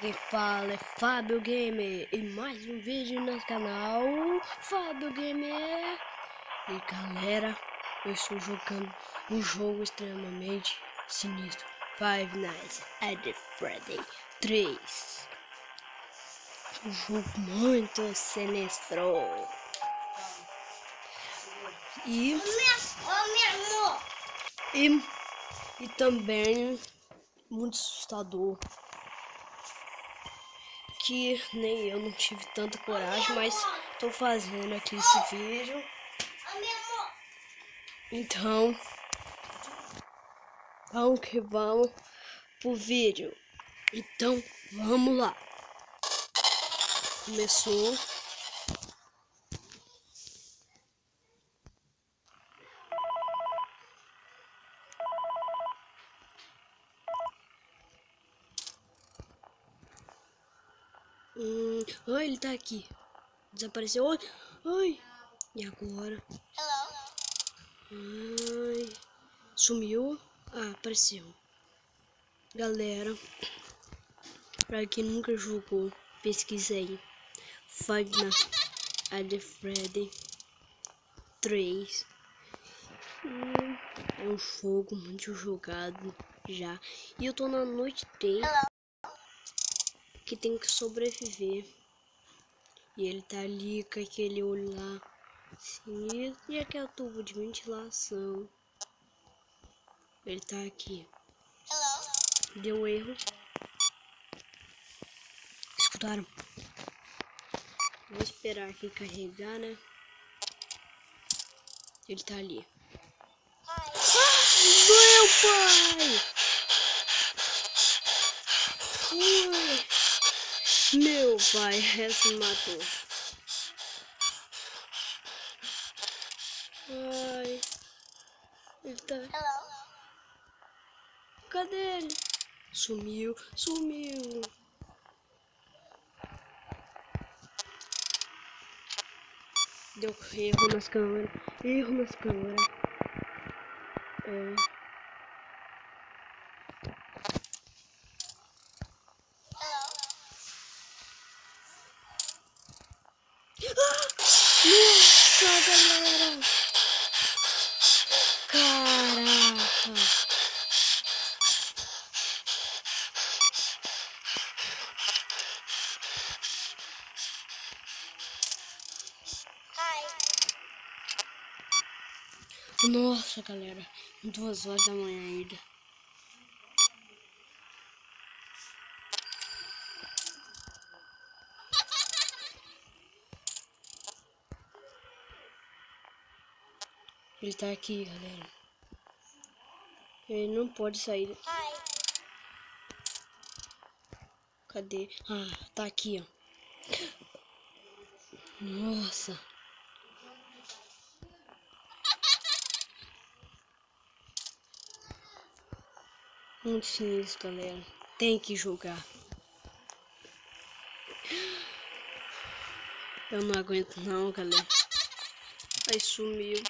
quem fala é Fábio Gamer e mais um vídeo no canal Fábio Gamer. E galera, eu estou jogando um jogo extremamente sinistro, Five Nights at Freddy's 3. Um jogo muito sinistro. E também muito assustador, que nem eu não tive tanta coragem, mas tô fazendo aqui esse vídeo. Então, vamos que vamos pro vídeo. Então, vamos lá. Começou. Ai, ele tá aqui. Desapareceu. Ai, ai. E agora? Ai, sumiu. Ah, apareceu. Galera, pra quem nunca jogou, pesquisei Five Nights at Freddy's 3. É um jogo muito jogado já. E eu tô na noite 3, que tem que sobreviver. E ele tá ali com aquele olho lá sinistro e aquele tubo de ventilação. Ele tá aqui. Deu erro. Escutaram? Vou esperar aqui carregar, né? Ele tá ali. Meu pai! Ui. Meu pai, essa me matou. Ai. Ele tá... Cadê ele? Sumiu, sumiu. Deu erro nas câmeras. Erro nas câmeras. Nossa, galera! Caraca! Nossa, galera! 2 horas da manhã ainda. Ele tá aqui, galera. Ele não pode sair. Cadê? Ah, tá aqui, ó. Nossa. Muito sinistro, galera. Tem que jogar. Eu não aguento não, galera. Aí sumiu.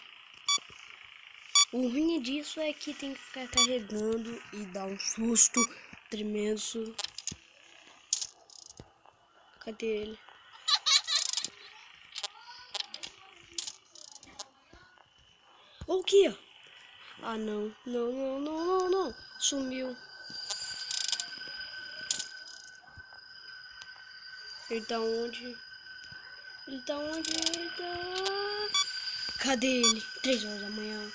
O ruim disso é que tem que ficar carregando e dar um susto tremendo. Cadê ele? O que? Ah, não. Não, não, não, não, não. Sumiu. Ele tá onde? Ele tá onde? Ele tá... Cadê ele? 3 horas da manhã.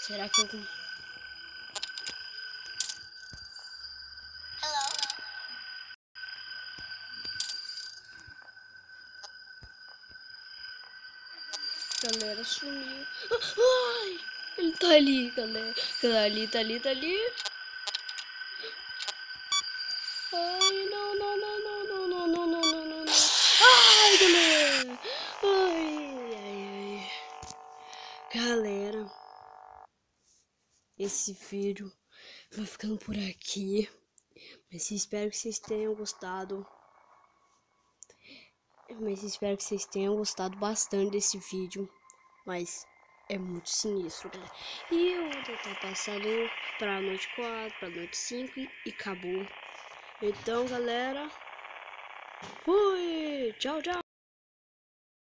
Será que eu... Galera, sumiu. Ai! Ele tá ali, galera. Tá ali, tá ali, tá ali. Ai, não, não, não, não, não, não, não, não, não, não, não. Ai, galera. Ai, ai, ai. Galera, esse vídeo vai ficando por aqui. Mas espero que vocês tenham gostado. Bastante desse vídeo. Mas é muito sinistro, galera. E eu vou tentar passando pra noite 4, pra noite 5 e acabou. Então, galera, fui! Tchau, tchau!